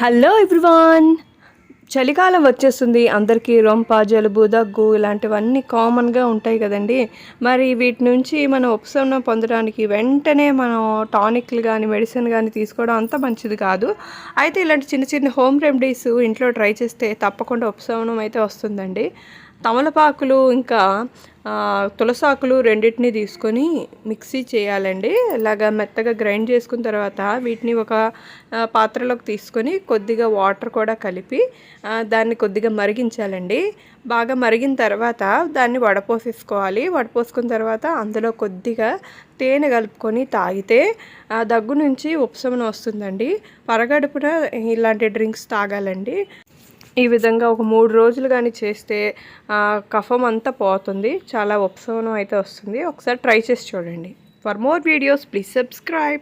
Hello everyone, చలికాలం వచ్చేస్తుంది. అందరికీ రొంప, జలుబు, దగ్గు ఇలాంటివన్నీ కామన్గా ఉంటాయి కదండి. మరి వీటి నుంచి మనం ఉపశమనం పొందడానికి వెంటనే మనం టానిక్లు కానీ మెడిసిన్ కానీ తీసుకోవడం అంత మంచిది కాదు. అయితే ఇలాంటి చిన్న చిన్న హోమ్ రెమెడీస్ ఇంట్లో ట్రై చేస్తే తప్పకుండా ఉపశమనం అయితే వస్తుందండి. తమలపాకులు ఇంకా తులసాకులు రెండింటిని తీసుకొని మిక్సీ చేయాలండి. ఇలాగా మెత్తగా గ్రైండ్ చేసుకున్న తర్వాత వీటిని ఒక పాత్రలోకి తీసుకొని కొద్దిగా వాటర్ కూడా కలిపి దాన్ని కొద్దిగా మరిగించాలండి. బాగా మరిగిన తర్వాత దాన్ని వడపోసేసుకోవాలి. వడపోసుకున్న తర్వాత అందులో కొద్దిగా తేనె కలుపుకొని తాగితే దగ్గు నుంచి ఉపశమనం వస్తుందండి. పరగడుపున ఇలాంటి డ్రింక్స్ తాగాలండి. ఈ విధంగా ఒక 3 రోజులు కానీ చేస్తే కఫం అంతా పోతుంది. చాలా ఉపశమనం అయితే వస్తుంది. ఒకసారి ట్రై చేసి చూడండి. For more videos please subscribe.